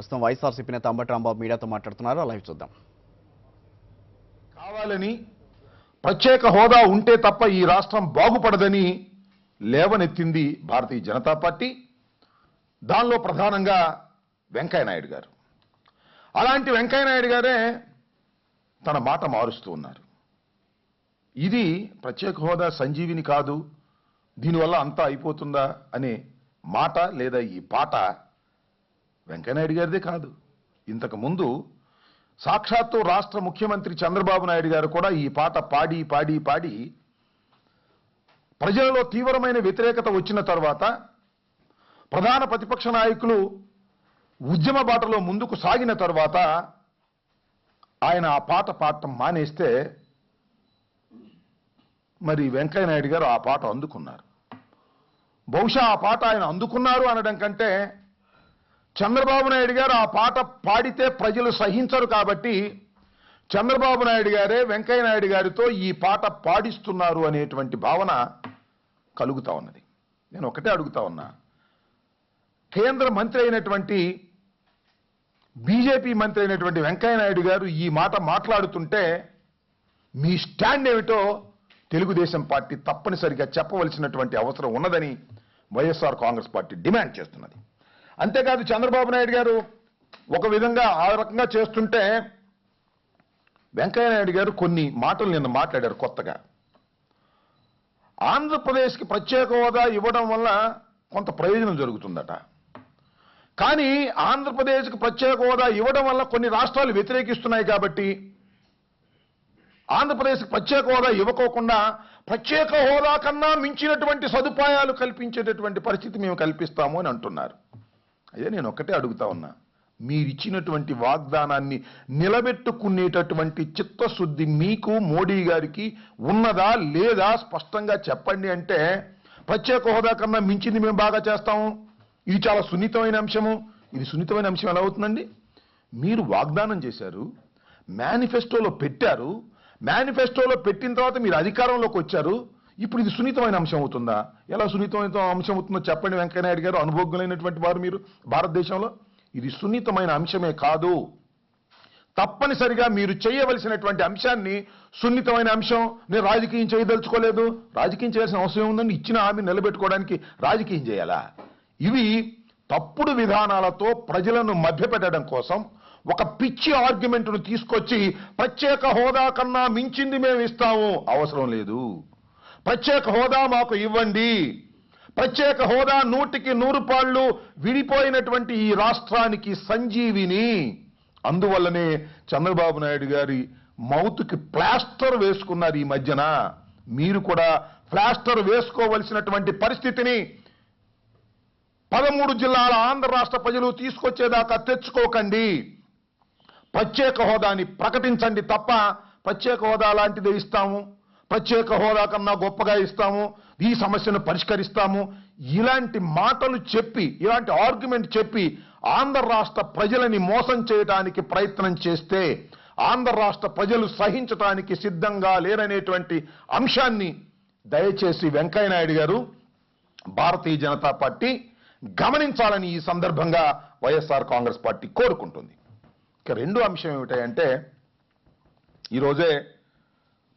ప్రస్తుతం వైఎస్ఆర్సీపీ నేత అంబటి రాంబాబు మీడియాతో మాట్లాడుతున్నారు. లైవ్ చూద్దాం. కావాలని ప్రత్యేక హోదా ఉంటే తప్ప ఈ రాష్ట్రం బాగుపడదని లేవనెత్తింది భారతీయ జనతా పార్టీ. దానిలో ప్రధానంగా వెంకయ్యనాయుడు గారు. అలాంటి వెంకయ్యనాయుడు గారే తన మాట మారుస్తూ ఉన్నారు. ఇది ప్రత్యేక హోదా సంజీవిని కాదు, దీనివల్ల అంతా అయిపోతుందా అనే మాట లేదా ఈ పాట వెంకయ్యనాయుడు గారిదే కాదు. ఇంతకు ముందు సాక్షాత్తు రాష్ట్ర ముఖ్యమంత్రి చంద్రబాబు నాయుడు గారు కూడా ఈ పాట పాడి పాడి పాడి ప్రజలలో తీవ్రమైన వ్యతిరేకత వచ్చిన తర్వాత ప్రధాన ప్రతిపక్ష నాయకులు ఉద్యమ బాటలో ముందుకు సాగిన తర్వాత ఆయన ఆ పాట పాడటం మానేస్తే మరి వెంకయ్యనాయుడు గారు ఆ పాట అందుకున్నారు. బహుశా ఆ పాట ఆయన అందుకున్నారు అనడం కంటే చంద్రబాబు నాయుడు గారు ఆ పాట పాడితే ప్రజలు సహించరు కాబట్టి చంద్రబాబు నాయుడు గారే వెంకయ్యనాయుడు గారితో ఈ పాట పాడిస్తున్నారు అనేటువంటి భావన కలుగుతా ఉన్నది. నేను ఒకటే అడుగుతా ఉన్నా, కేంద్ర మంత్రి అయినటువంటి బీజేపీ మంత్రి అయినటువంటి వెంకయ్యనాయుడు గారు ఈ మాట మాట్లాడుతుంటే మీ స్టాండ్ ఏమిటో తెలుగుదేశం పార్టీ తప్పనిసరిగా చెప్పవలసినటువంటి అవసరం ఉన్నదని వైఎస్ఆర్ కాంగ్రెస్ పార్టీ డిమాండ్ చేస్తున్నది. అంతేకాదు చంద్రబాబు నాయుడు గారు ఒక విధంగా ఆ రకంగా చేస్తుంటే వెంకయ్యనాయుడు గారు కొన్ని మాటలు నిన్న మాట్లాడారు కొత్తగా. ఆంధ్రప్రదేశ్కి ప్రత్యేక హోదా ఇవ్వడం వల్ల కొంత ప్రయోజనం జరుగుతుందట. కానీ ఆంధ్రప్రదేశ్కి ప్రత్యేక హోదా ఇవ్వడం వల్ల కొన్ని రాష్ట్రాలు వ్యతిరేకిస్తున్నాయి కాబట్టి ఆంధ్రప్రదేశ్కి ప్రత్యేక హోదా ఇవ్వకోకుండా ప్రత్యేక హోదా కన్నా మించినటువంటి సదుపాయాలు కల్పించేటటువంటి పరిస్థితి మేము కల్పిస్తాము అని అంటున్నారు. అదే నేను ఒక్కటే అడుగుతా ఉన్నా, మీరిచ్చినటువంటి వాగ్దానాన్ని నిలబెట్టుకునేటటువంటి చిత్తశుద్ధి మీకు మోడీ గారికి ఉన్నదా లేదా స్పష్టంగా చెప్పండి. అంటే ప్రత్యేక హోదా కన్నా మించింది మేము బాగా చేస్తాము, ఇది చాలా సున్నితమైన అంశము. ఇది సున్నితమైన అంశం ఎలా అవుతుందండి? మీరు వాగ్దానం చేశారు, మేనిఫెస్టోలో పెట్టారు, మేనిఫెస్టోలో పెట్టిన తర్వాత మీరు అధికారంలోకి వచ్చారు, ఇప్పుడు ఇది సున్నితమైన అంశం అవుతుందా? ఎలా సున్నితమైన అంశం అవుతుందో చెప్పండి వెంకయ్యనాయుడు గారు, అనుభవజ్ఞులైనటువంటి వారు మీరు భారతదేశంలో. ఇది సున్నితమైన అంశమే కాదు, తప్పనిసరిగా మీరు చేయవలసినటువంటి అంశాన్ని సున్నితమైన అంశం. నేను రాజకీయం చేయదలుచుకోలేదు, రాజకీయం చేయాల్సిన అవసరం ఉందని ఇచ్చిన హామీ నిలబెట్టుకోవడానికి రాజకీయం చేయాలా? ఇవి తప్పుడు విధానాలతో ప్రజలను మభ్యపెట్టడం కోసం ఒక పిచ్చి ఆర్గ్యుమెంట్ను తీసుకొచ్చి ప్రత్యేక హోదా కన్నా మించింది మేము ఇస్తాము, అవసరం లేదు, ప్రత్యేక హోదా మాకు ఇవ్వండి, ప్రత్యేక హోదా 100కి 100 పాళ్ళు విడిపోయినటువంటి ఈ రాష్ట్రానికి సంజీవిని. అందువల్లనే చంద్రబాబు నాయుడు గారి మౌత్కి ప్లాస్టర్ వేసుకున్నారు ఈ మధ్యన. మీరు కూడా ప్లాస్టర్ వేసుకోవలసినటువంటి పరిస్థితిని 13 జిల్లాల ఆంధ్ర రాష్ట్ర ప్రజలు తీసుకొచ్చేదాకా తెచ్చుకోకండి. ప్రత్యేక హోదాని ప్రకటించండి తప్ప ప్రత్యేక హోదా లాంటిదే ఇస్తాము, ప్రత్యేక హోదా కన్నా గొప్పగా ఇస్తాము, ఈ సమస్యను పరిష్కరిస్తాము, ఇలాంటి మాటలు చెప్పి, ఇలాంటి ఆర్గ్యుమెంట్ చెప్పి ఆంధ్ర రాష్ట్ర ప్రజలని మోసం చేయడానికి ప్రయత్నం చేస్తే ఆంధ్ర రాష్ట్ర ప్రజలు సహించడానికి సిద్ధంగా లేరనేటువంటి అంశాన్ని దయచేసి వెంకయ్యనాయుడు గారు, భారతీయ జనతా పార్టీ గమనించాలని ఈ సందర్భంగా వైఎస్ఆర్ కాంగ్రెస్ పార్టీ కోరుకుంటుంది. ఇక రెండో అంశం ఏమిటంటే, ఈరోజే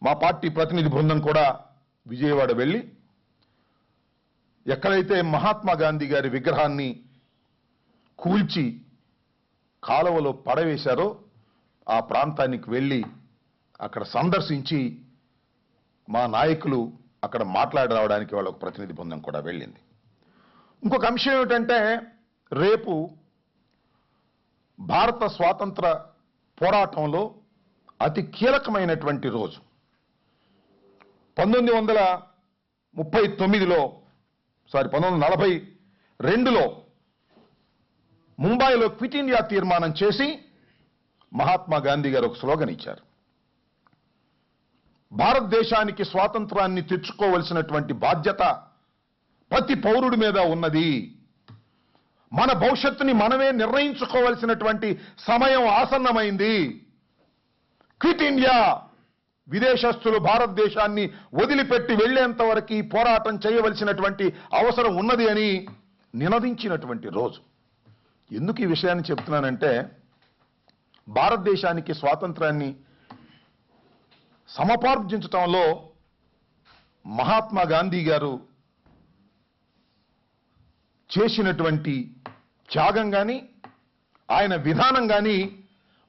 మా పార్టీ ప్రతినిధి బృందం కూడా విజయవాడ వెళ్ళి ఎక్కడైతే మహాత్మా గాంధీ గారి విగ్రహాన్ని కూల్చి కాలువలో పడవేశారో ఆ ప్రాంతానికి వెళ్ళి అక్కడ సందర్శించి మా నాయకులు అక్కడ మాట్లాడి రావడానికి వాళ్ళ ప్రతినిధి బృందం కూడా వెళ్ళింది. ఇంకొక అంశం ఏమిటంటే, రేపు భారత స్వాతంత్ర పోరాటంలో అతి కీలకమైనటువంటి రోజు. 1942లో ముంబైలో క్విట్ ఇండియా తీర్మానం చేసి మహాత్మా గాంధీ గారు ఒక స్లోగన్ ఇచ్చారు. భారతదేశానికి స్వాతంత్రాన్ని తెచ్చుకోవలసినటువంటి బాధ్యత ప్రతి పౌరుడి మీద ఉన్నది. మన భవిష్యత్తుని మనమే నిర్ణయించుకోవలసినటువంటి సమయం ఆసన్నమైంది. క్విట్ ఇండియా, విదేశస్తులు భారతదేశాన్ని వదిలిపెట్టి వెళ్లేంత వరకు పోరాటం చేయవలసినటువంటి అవసరం ఉన్నది అని నినదించినటువంటి రోజు. ఎందుకు ఈ విషయాన్ని చెప్తున్నానంటే, భారతదేశానికి స్వాతంత్రాన్ని సమపార్జించటంలో మహాత్మా గాంధీ గారు చేసినటువంటి త్యాగం కానీ ఆయన విధానం కానీ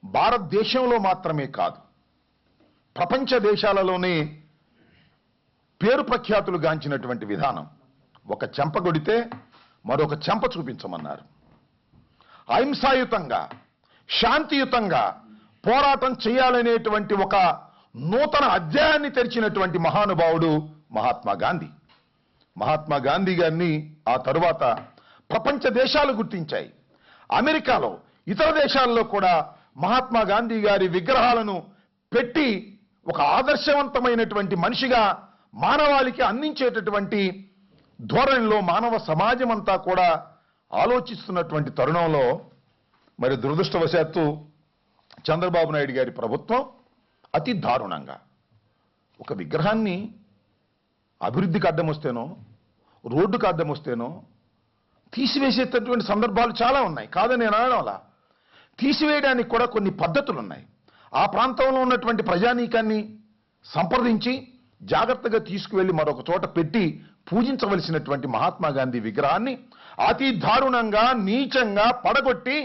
భారతదేశంలో మాత్రమే కాదు, ప్రపంచ దేశాలలోనే పేరు ప్రఖ్యాతులు గాంచినటువంటి విధానం. ఒక చెంప కొడితే మరొక చెంప చూపించమన్నారు. అహింసాయుతంగా శాంతియుతంగా పోరాటం చేయాలనేటువంటి ఒక నూతన అధ్యాయాన్ని తెరిచినటువంటి మహానుభావుడు మహాత్మా గాంధీ. మహాత్మా గాంధీ గారిని ఆ తరువాత ప్రపంచ దేశాలు గుర్తించాయి. అమెరికాలో ఇతర దేశాల్లో కూడా మహాత్మా గాంధీ గారి విగ్రహాలను పెట్టి ఒక ఆదర్శవంతమైనటువంటి మనిషిగా మానవాళికి అందించేటటువంటి ధోరణిలో మానవ సమాజం అంతా కూడా ఆలోచిస్తున్నటువంటి తరుణంలో మరి దురదృష్టవశాత్తు చంద్రబాబు నాయుడు గారి ప్రభుత్వం అతి దారుణంగా ఒక విగ్రహాన్ని అభివృద్ధికి అడ్డం వస్తేనో రోడ్డుకు అడ్డం వస్తేనో తీసివేసేటటువంటి సందర్భాలు చాలా ఉన్నాయి. కాదని నేను అనడం అలా. తీసివేయడానికి కూడా కొన్ని పద్ధతులు ఉన్నాయి. ఆ ప్రాంతంలో ఉన్నటువంటి ప్రజానీకాన్ని సంప్రదించి జాగ్రత్తగా తీసుకువెళ్లి మరొక చోట పెట్టి పూజించవలసినటువంటి మహాత్మా గాంధీ విగ్రహాన్ని అతి దారుణంగా నీచంగా పడగొట్టి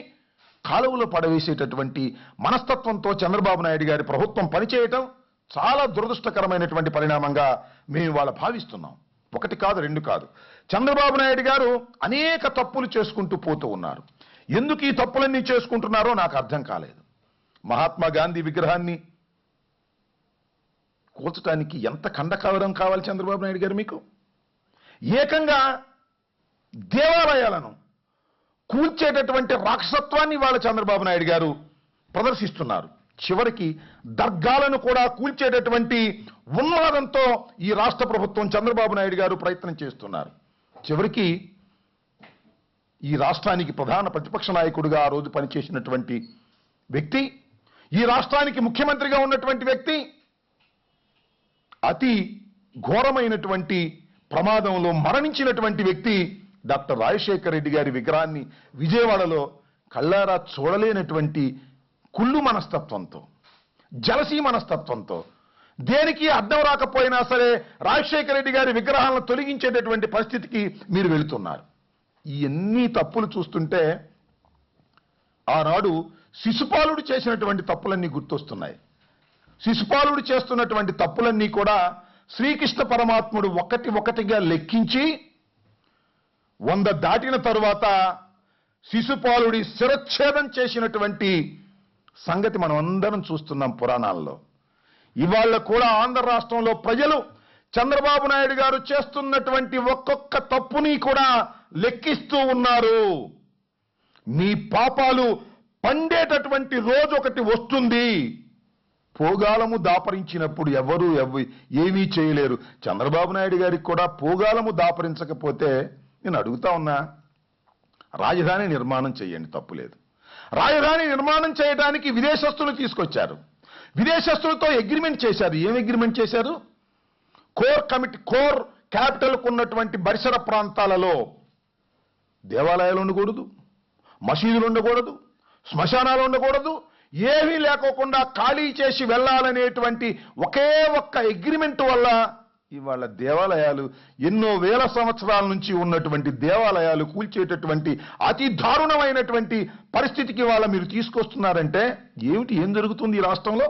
కాలువలో పడవేసేటటువంటి మనస్తత్వంతో చంద్రబాబు నాయుడు గారి ప్రభుత్వం పనిచేయటం చాలా దురదృష్టకరమైనటువంటి పరిణామంగా మేము వాళ్ళ భావిస్తున్నాం. ఒకటి కాదు, రెండు కాదు. చంద్రబాబు నాయుడు గారు అనేక తప్పులు చేసుకుంటూ పోతూ ఉన్నారు. ఎందుకు ఈ తప్పులన్నీ చేసుకుంటున్నారో నాకు అర్థం కాలేదు. మహాత్మా గాంధీ విగ్రహాన్ని కూల్చడానికి ఎంత ఖండకావరం కావాలి చంద్రబాబు నాయుడు గారు మీకు? ఏకంగా దేవాలయాలను కూల్చేటటువంటి రాక్షసత్వాన్ని వాళ్ళ చంద్రబాబు నాయుడు గారు ప్రదర్శిస్తున్నారు. చివరికి దర్గాలను కూడా కూల్చేటటువంటి ఉన్మాదంతో ఈ రాష్ట్ర ప్రభుత్వం చంద్రబాబు నాయుడు గారు ప్రయత్నం చేస్తున్నారు. చివరికి ఈ రాష్ట్రానికి ప్రధాన ప్రతిపక్ష నాయకుడిగా ఆ రోజు పనిచేసినటువంటి వ్యక్తి, ఈ రాష్ట్రానికి ముఖ్యమంత్రిగా ఉన్నటువంటి వ్యక్తి అతి ఘోరమైనటువంటి ప్రమాదంలో మరణించినటువంటి వ్యక్తి డాక్టర్ రాజశేఖర రెడ్డి గారి విగ్రహాన్ని విజయవాడలో కళ్ళారా చూడలేనటువంటి కుళ్ళు మనస్తత్వంతో, జలసీ మనస్తత్వంతో, దేనికి అడ్డం రాకపోయినా సరే రాజశేఖర రెడ్డి గారి విగ్రహాలను తొలగించేటటువంటి పరిస్థితికి మీరు వెళుతున్నారు. ఈ ఎన్ని తప్పులు చూస్తుంటే ఆనాడు శిశుపాలుడు చేసినటువంటి తప్పులన్నీ గుర్తొస్తున్నాయి. శిశుపాలుడు చేస్తున్నటువంటి తప్పులన్నీ కూడా శ్రీకృష్ణ పరమాత్ముడు ఒకటిగా లెక్కించి 100 దాటిన తరువాత శిశుపాలుడి శిరచ్ఛేదం చేసినటువంటి సంగతి మనం అందరం చూస్తున్నాం పురాణాల్లో. ఇవాళ కూడా ఆంధ్ర రాష్ట్రంలో ప్రజలు చంద్రబాబు నాయుడు గారు చేస్తున్నటువంటి ఒక్కొక్క తప్పుని కూడా లెక్కిస్తూ ఉన్నారు. మీ పాపాలు పండేటటువంటి రోజు ఒకటి వస్తుంది. పోగాలము దాపరించినప్పుడు ఎవరు ఏమీ చేయలేరు. చంద్రబాబు నాయుడు గారికి కూడా పోగాలము దాపరించకపోతే నేను అడుగుతా ఉన్నా, రాజధాని నిర్మాణం చేయండి, తప్పులేదు. రాజధాని నిర్మాణం చేయడానికి విదేశస్తులు తీసుకొచ్చారు. విదేశస్తులతో అగ్రిమెంట్ చేశారు. ఏం అగ్రిమెంట్ చేశారు? కోర్ క్యాపిటల్కు ఉన్నటువంటి పరిసర ప్రాంతాలలో దేవాలయాలు ఉండకూడదు, మసీదులు ఉండకూడదు, శ్మశానాలు ఉండకూడదు, ఏమీ లేకోకుండా ఖాళీ చేసి వెళ్ళాలనేటువంటి ఒకే ఒక్క అగ్రిమెంట్ వల్ల ఇవాళ దేవాలయాలు ఎన్నో వేల సంవత్సరాల నుంచి ఉన్నటువంటి దేవాలయాలు కూల్చేటటువంటి అతి దారుణమైనటువంటి పరిస్థితికి వాళ్ళ మీరు తీసుకొస్తున్నారంటే ఏం జరుగుతుంది ఈ రాష్ట్రంలో?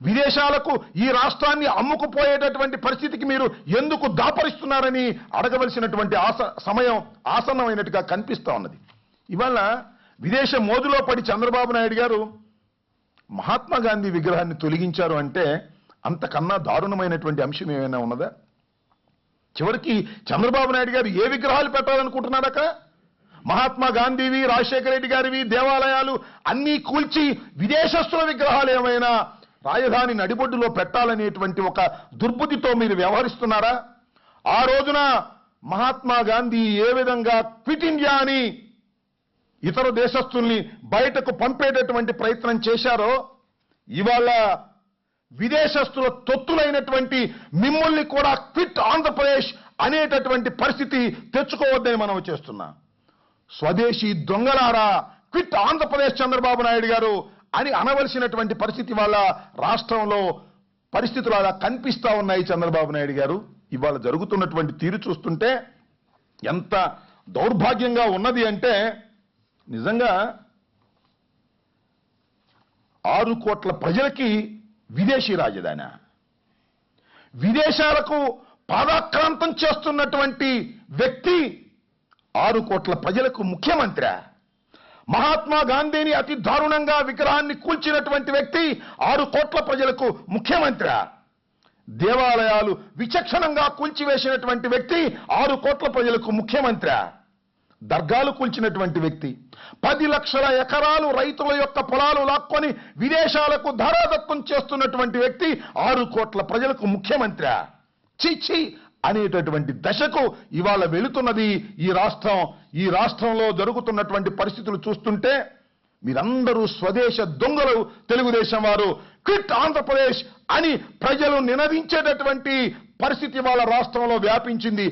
విదేశాలకు ఈ రాష్ట్రాన్ని అమ్ముకుపోయేటటువంటి పరిస్థితికి మీరు ఎందుకు దాపరిస్తున్నారని అడగవలసినటువంటి సమయం ఆసన్నమైనట్టుగా కనిపిస్తా ఉన్నది. ఇవాళ విదేశ మోజులో పడి చంద్రబాబు నాయుడు గారు మహాత్మా గాంధీ విగ్రహాన్ని తొలగించారు అంటే అంతకన్నా దారుణమైనటువంటి అంశం ఏమైనా ఉన్నదా? చివరికి చంద్రబాబు నాయుడు గారు ఏ విగ్రహాలు పెట్టాలనుకుంటున్నాడు అక్కడ? మహాత్మా గాంధీవి, రాజశేఖర రెడ్డి గారివి దేవాలయాలు అన్నీ కూల్చి విదేశస్తుల విగ్రహాలు ఏమైనా రాజధాని నడిబొడ్డులో పెట్టాలనేటువంటి ఒక దుర్బుద్ధితో మీరు వ్యవహరిస్తున్నారా? ఆ రోజున మహాత్మా గాంధీ ఏ విధంగా క్విట్ ఇండియా అని ఇతర దేశస్తుల్ని బయటకు పంపేటటువంటి ప్రయత్నం చేశారో ఇవాళ విదేశస్తుల తొత్తులైనటువంటి మిమ్మల్ని కూడా క్విట్ ఆంధ్రప్రదేశ్ అనేటటువంటి పరిస్థితి తెచ్చుకోవద్దని మనం చేస్తున్నాం. స్వదేశీ దొంగలారా క్విట్ ఆంధ్రప్రదేశ్ చంద్రబాబు నాయుడు గారు అని అనవలసినటువంటి పరిస్థితి వాళ్ళ రాష్ట్రంలో పరిస్థితులు అలా కనిపిస్తా ఉన్నాయి. చంద్రబాబు నాయుడు గారు ఇవాళ జరుగుతున్నటువంటి తీరు చూస్తుంటే ఎంత దౌర్భాగ్యంగా ఉన్నది అంటే, నిజంగా 6 కోట్ల ప్రజలకి విదేశీ రాజధాని, విదేశాలకు పాదాక్రాంతం చేస్తున్నటువంటి వ్యక్తి 6 కోట్ల ప్రజలకు ముఖ్యమంత్రి. మహాత్మా గాంధీని అతి దారుణంగా విగ్రహాన్ని కూల్చినటువంటి వ్యక్తి 6 కోట్ల ప్రజలకు ముఖ్యమంత్రి. దేవాలయాలు విచక్షణంగా కూల్చివేసినటువంటి వ్యక్తి 6 కోట్ల ప్రజలకు ముఖ్యమంత్రి. దర్గాలు కూల్చినటువంటి వ్యక్తి, 10 లక్షల ఎకరాలు రైతుల యొక్క పొలాలు లాక్కొని విదేశాలకు ధారాదత్తం చేస్తున్నటువంటి వ్యక్తి 6 కోట్ల ప్రజలకు ముఖ్యమంత్రి. చిచ్చి అనేటటువంటి దశకు ఇవాళ వెళుతున్నది ఈ రాష్ట్రం. ఈ రాష్ట్రంలో జరుగుతున్నటువంటి పరిస్థితులు చూస్తుంటే మీరందరూ స్వదేశ దొంగలు. తెలుగుదేశం వారు క్విట్ ఆంధ్రప్రదేశ్ అని ప్రజలు నినదించేటటువంటి పరిస్థితి వాళ్ళ రాష్ట్రంలో వ్యాపించింది.